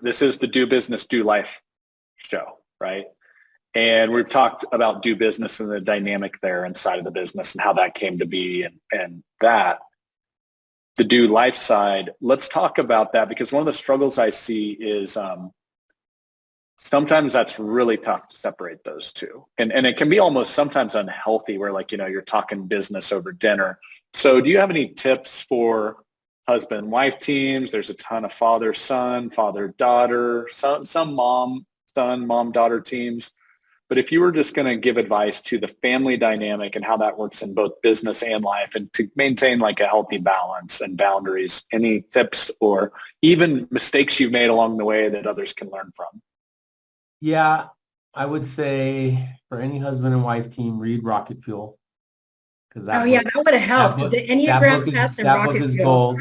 This is the Do Business, Do Life show, right? And we've talked about do business and the dynamic there inside of the business and how that came to be and that. The do life side, let's talk about that, because one of the struggles I see is sometimes that's really tough to separate those two. And it can be almost sometimes unhealthy where, like, you're talking business over dinner. So do you have any tips for husband and wife teams? There's a ton of father-son, father-daughter, some mom-son, mom-daughter teams. But if you were just going to give advice to the family dynamic and how that works in both business and life, and to maintain like a healthy balance and boundaries, any tips or even mistakes you've made along the way that others can learn from? Yeah, I would say for any husband and wife team, read Rocket Fuel, because Oh yeah, that would have that helped. book The Enneagram test and that book Rocket is Fuel.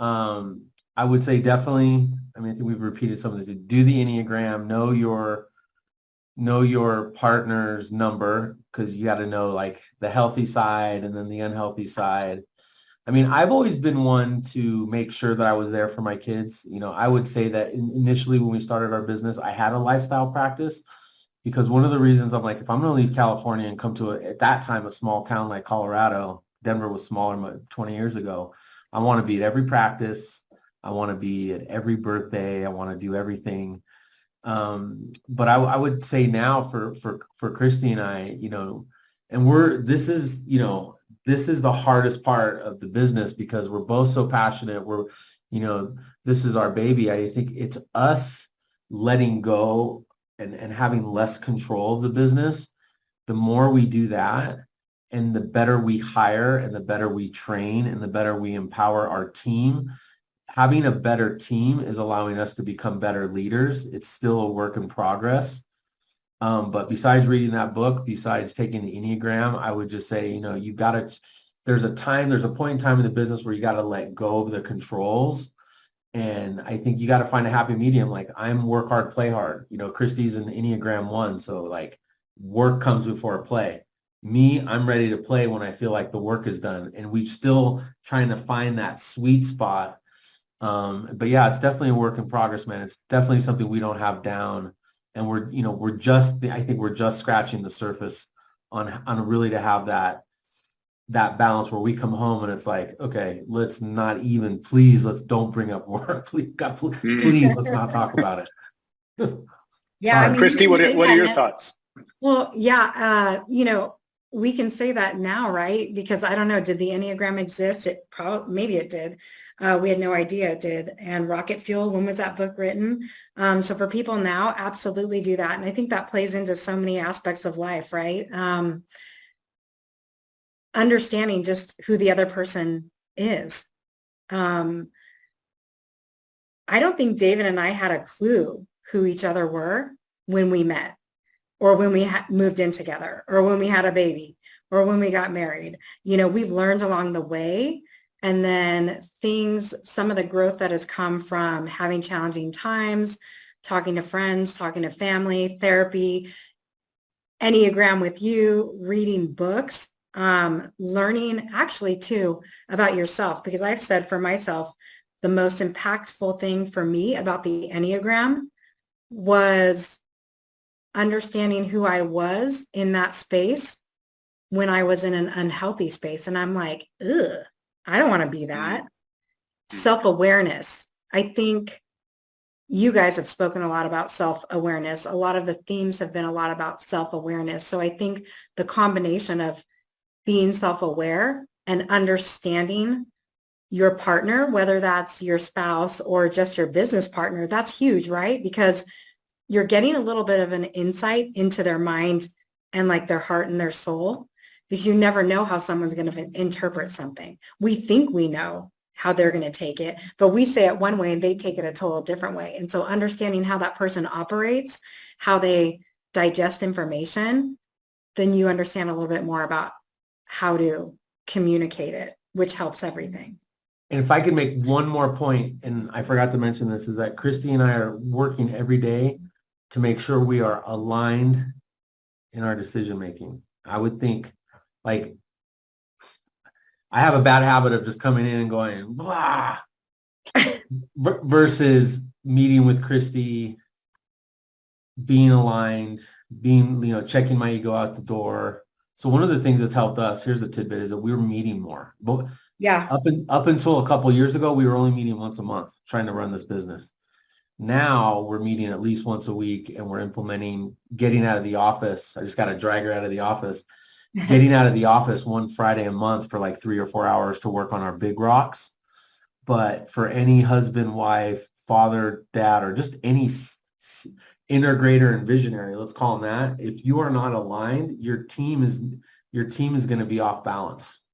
gold. I would say definitely. I mean, I think we've repeated some of this. Do the Enneagram. Know your partner's number, because you got to know like the healthy side and then the unhealthy side. I mean, I've always been one to make sure that I was there for my kids. I would say that initially when we started our business, I had a lifestyle practice, because one of the reasons I'm like, if I'm going to leave California and come to at that time, a small town like Colorado, Denver was smaller 20 years ago. I want to be at every practice. I want to be at every birthday. I want to do everything. But I would say now for Christy and I, and this is the hardest part of the business, because we're both so passionate. This is our baby. I think it's us letting go and having less control of the business. The more we do that, and the better we hire, and the better we train, and the better we empower our team, having a better team is allowing us to become better leaders. It's still a work in progress. But besides reading that book, besides taking the Enneagram, I would just say, there's a point in time in the business where you got to let go of the controls. And I think you got to find a happy medium. Like, I'm work hard, play hard. Christy's an Enneagram 1. So like, work comes before play. Me, I'm ready to play when I feel like the work is done. And we're still trying to find that sweet spot. But yeah, it's definitely a work in progress, man. It's definitely something we don't have down, and I think we're just scratching the surface on really to have that balance where we come home and it's like, okay, let's don't bring up work. Please, God, please, let's not talk about it. Yeah, I mean, Christy, what are your thoughts? Well, yeah, we can say that now, right? Because I don't know, did the Enneagram exist? Maybe it did. We had no idea it did. And Rocket Fuel, when was that book written? So for people now, absolutely do that. And I think that plays into so many aspects of life, right? Understanding just who the other person is. I don't think David and I had a clue who each other were when we met, or when we moved in together, or when we had a baby, or when we got married. We've learned along the way. And then some of the growth that has come from having challenging times, talking to friends, talking to family, therapy, Enneagram with you, reading books, learning actually too about yourself, because I've said for myself, the most impactful thing for me about the Enneagram was understanding who I was in that space when I was in an unhealthy space. And I'm like, ugh, I don't want to be that. Self-awareness. I think you guys have spoken a lot about self-awareness. A lot of the themes have been a lot about self-awareness. So I think the combination of being self-aware and understanding your partner, whether that's your spouse or just your business partner, that's huge, right? Because you're getting a little bit of an insight into their mind and like their heart and their soul, because you never know how someone's going to interpret something. We think we know how they're going to take it, but we say it one way and they take it a total different way. And so understanding how that person operates, how they digest information, then you understand a little bit more about how to communicate it, which helps everything. And if I could make one more point, and I forgot to mention this, is that Christy and I are working every day to make sure we are aligned in our decision making. I would think, like, I have a bad habit of just coming in and going, blah, versus meeting with Christy, being aligned, checking my ego out the door. So one of the things that's helped us, here's a tidbit, is that we were meeting more. But Yeah. up until a couple of years ago, we were only meeting once a month trying to run this business. Now we're meeting at least once a week, and we're implementing getting out of the office. I just got to drag her out of the office. Getting out of the office one Friday a month for like 3 or 4 hours to work on our big rocks. But for any husband, wife, father, dad, or just any integrator and visionary, let's call them that, if you are not aligned, your team is going to be off balance.